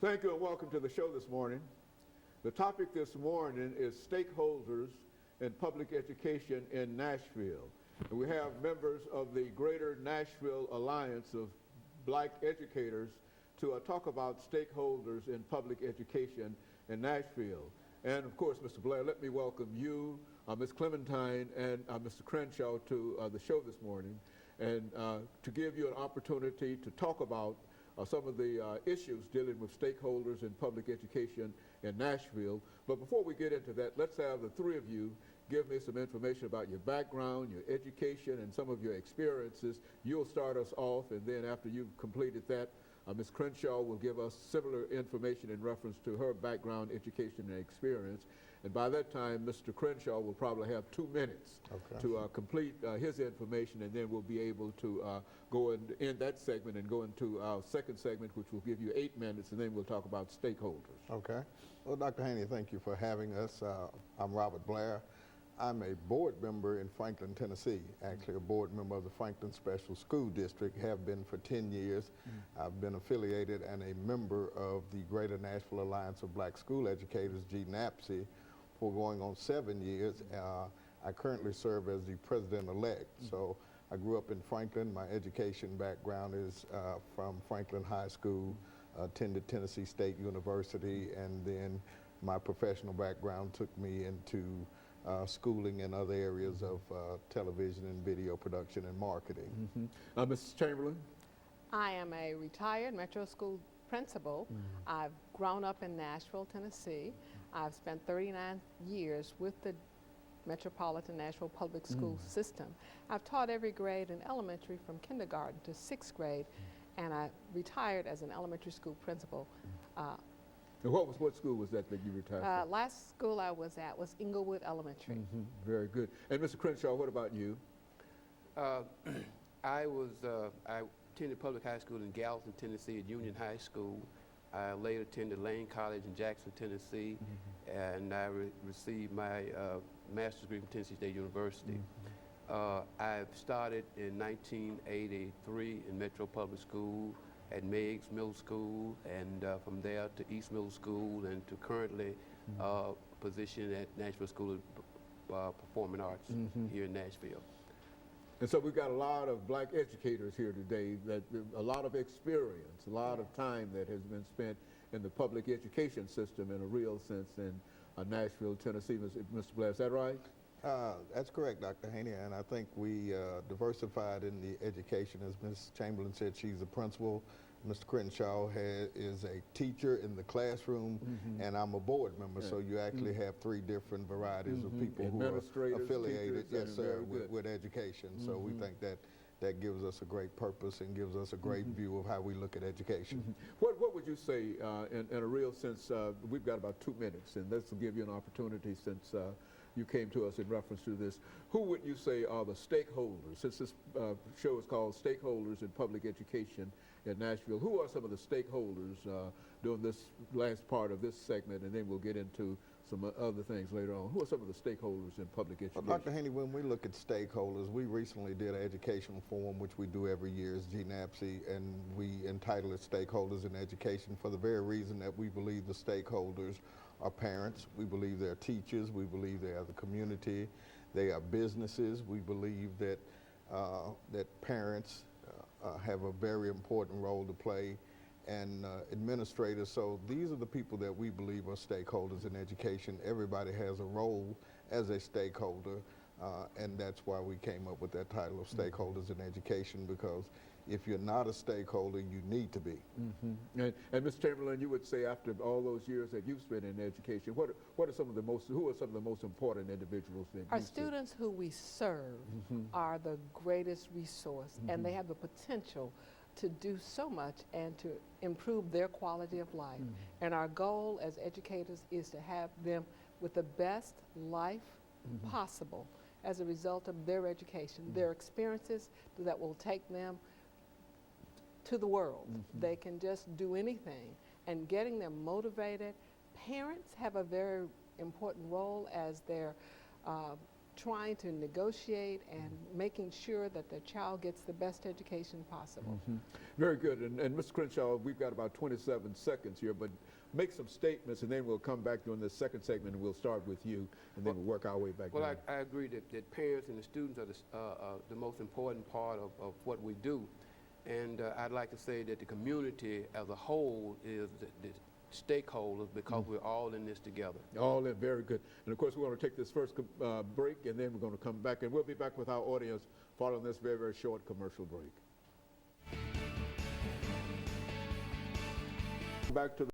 Thank you and welcome to the show this morning. The topic this morning is stakeholders in public education in Nashville. And we have members of the Greater Nashville Alliance of Black Educators to talk about stakeholders in public education in Nashville. And of course, Mr. Blair, let me welcome you, Ms. Clementine, and Mr. Crenshaw to the show this morning, and to give you an opportunity to talk about some of the issues dealing with stakeholders in public education in Nashville. But before we get into that, let's have the three of you give me some information about your background, your education, and some of your experiences. You'll start us off, and then after you've completed that, Ms. Crenshaw will give us similar information in reference to her background, education, and experience. And by that time, Mr. Crenshaw will probably have 2 minutes to complete his information, and then we'll be able to go in that segment and go into our second segment, which will give you 8 minutes, and then we'll talk about stakeholders. Okay. Well, Dr. Haney, thank you for having us. I'm Robert Blair. I'm a board member in Franklin, Tennessee, actually a board member of the Franklin Special School District, have been for 10 years. I've been affiliated and a member of the Greater Nashville Alliance of Black School Educators, GNAPSE, for going on 7 years. I currently serve as the president-elect. So I grew up in Franklin. My education background is from Franklin High School, attended Tennessee State University, and then my professional background took me into schooling in other areas of television and video production and marketing. Mrs. Chamberlain? I am a retired Metro School principal. I've grown up in Nashville, Tennessee. I've spent 39 years with the Metropolitan Nashville Public School System. I've taught every grade in elementary from kindergarten to 6th grade, and I retired as an elementary school principal. What school was that you retired from? Last school I was at was Inglewood Elementary. Very good. And Mr. Crenshaw, what about you? I attended public high school in Gallatin, Tennessee at Union High School. I later attended Lane College in Jackson, Tennessee, and I received my master's degree from Tennessee State University. I started in 1983 in Metro Public School at Meigs Middle School, and from there to East Middle School, and to currently position at Nashville School of Performing Arts here in Nashville. And so we've got a lot of black educators here today, that a lot of experience, a lot of time that has been spent in the public education system in a real sense in Nashville, Tennessee. Mr. Blair, is that right? That's correct, Dr. Haney, and I think we diversified in the education. As Ms. Chamberlain said, she's a principal. Mr. Crenshaw is a teacher in the classroom, and I'm a board member, so you actually have 3 different varieties of people who are affiliated, yes, sir, with education. So we think that gives us a great purpose and gives us a great view of how we look at education. What would you say, in a real sense, we've got about 2 minutes, and this will give you an opportunity since you came to us in reference to this. Who would you say are the stakeholders? Since this show is called Stakeholders in Public Education in Nashville, who are some of the stakeholders during this last part of this segment, and then we'll get into some other things later on. Who are some of the stakeholders in public education? Well, Dr. Haney, when we look at stakeholders, we recently did an educational forum, which we do every year as GNAPSE, and we entitle it Stakeholders in Education for the very reason that we believe the stakeholders are parents, we believe they're teachers, we believe they are the community, they are businesses. We believe that that parents have a very important role to play, and administrators. So these are the people that we believe are stakeholders in education. Everybody has a role as a stakeholder, and that's why we came up with that title of Stakeholders in Education, because if you're not a stakeholder, you need to be. And Ms. Chamberlain, you would say after all those years that you've spent in education, who are some of the most important individuals that Our students who we serve are the greatest resource, and they have the potential to do so much and to improve their quality of life. And our goal as educators is to have them with the best life possible as a result of their education, their experiences that will take them to the world. They can just do anything, and getting them motivated. Parents have a very important role as their trying to negotiate and making sure that their child gets the best education possible. Very good. And Mr. Crenshaw, we've got about 27 seconds here, but make some statements, and then we'll come back during this second segment, and we'll start with you, and then we'll work our way back Well, down. I agree that parents and the students are the most important part of what we do. And I'd like to say that the community as a whole is the stakeholders, because we're all in this together. All in, very good. And of course, we're going to take this first break, and then we're going to come back, and we'll be back with our audience following this very, very short commercial break. Back to the